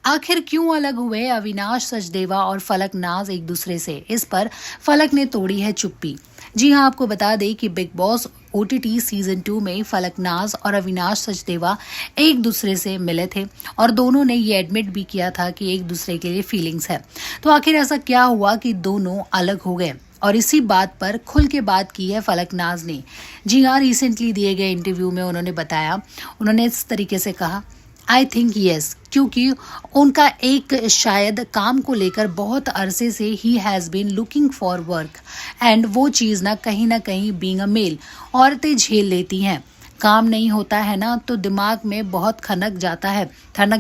आखिर क्यों अलग हुए अविनाश सचदेवा और फलक नाज एक दूसरे से? इस पर फलक ने तोड़ी है चुप्पी। जी हां, आपको बता दें कि बिग बॉस ओटीटी सीजन 2 में फलक नाज और अविनाश सचदेवा एक दूसरे से मिले थे और दोनों ने ये एडमिट भी किया था कि एक दूसरे के लिए फीलिंग्स है। तो आखिर ऐसा क्या हुआ कि दोनों अलग हो गए? और इसी बात पर खुल के बात की है फलक नाज ने। जी हाँ, रिसेंटली दिए गए इंटरव्यू में उन्होंने इस तरीके से कहा, आई थिंक येस, क्योंकि उनका एक शायद काम को लेकर बहुत अरसे से ही has been looking for work and वो चीज़ ना कहीं बीइंग अ मेल औरतें झेल लेती हैं। काम नहीं होता है ना तो दिमाग में बहुत ठनक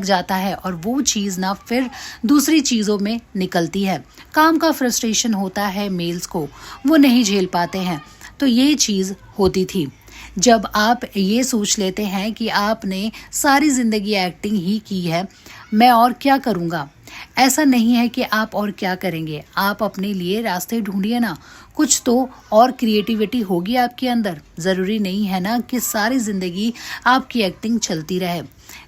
जाता है और वो चीज़ ना फिर दूसरी चीज़ों में निकलती है। काम का फ्रस्ट्रेशन होता है मेल्स को, वो नहीं झेल पाते हैं। तो ये चीज़ होती थी। जब आप ये सोच लेते हैं कि आपने सारी ज़िंदगी एक्टिंग ही की है, मैं और क्या करूँगा? ऐसा नहीं है कि आप और क्या करेंगे, आप अपने लिए रास्ते ढूंढिए ना। कुछ तो और क्रिएटिविटी होगी आपके अंदर। ज़रूरी नहीं है ना कि सारी ज़िंदगी आपकी एक्टिंग चलती रहे।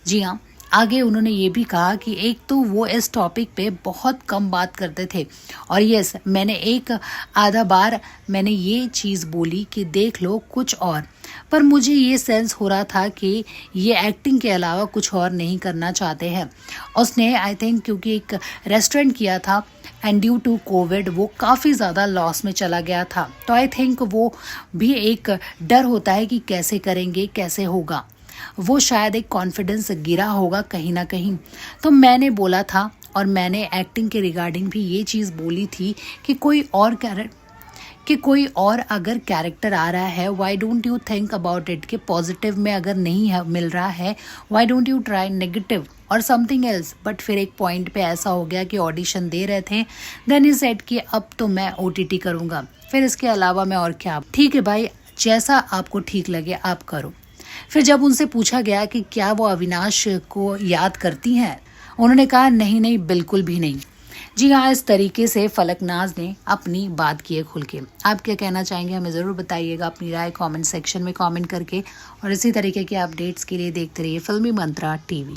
जी हाँ, आगे उन्होंने ये भी कहा कि एक तो वो इस टॉपिक पे बहुत कम बात करते थे और यस, मैंने एक आधा बार मैंने ये चीज़ बोली कि देख लो कुछ और, पर मुझे ये सेंस हो रहा था कि ये एक्टिंग के अलावा कुछ और नहीं करना चाहते हैं। उसने आई थिंक क्योंकि एक रेस्टोरेंट किया था एंड ड्यू टू कोविड वो काफ़ी ज़्यादा लॉस में चला गया था। तो आई थिंक वो भी एक डर होता है कि कैसे करेंगे, कैसे होगा। वो शायद एक कॉन्फिडेंस गिरा होगा कहीं ना कहीं। तो मैंने बोला था और मैंने एक्टिंग के रिगार्डिंग भी ये चीज़ बोली थी कि कोई और अगर कैरेक्टर आ रहा है, why don't you think about it, कि पॉजिटिव में अगर नहीं है मिल रहा है, why don't you try negative और समथिंग एल्स। बट फिर एक पॉइंट पे ऐसा हो गया कि ऑडिशन दे रहे थे, देन ही सेड कि अब तो मैं ओटीटी करूँगा, फिर इसके अलावा मैं और क्या। ठीक है भाई, जैसा आपको ठीक लगे आप करो। फिर जब उनसे पूछा गया कि क्या वो अविनाश को याद करती हैं, उन्होंने कहा नहीं, बिल्कुल भी नहीं। जी हाँ, इस तरीके से फलक नाज ने अपनी बात की है खुल के। आप क्या कहना चाहेंगे हमें ज़रूर बताइएगा अपनी राय कमेंट सेक्शन में कमेंट करके। और इसी तरीके के अपडेट्स के लिए देखते रहिए फिल्मी मंत्रा टीवी।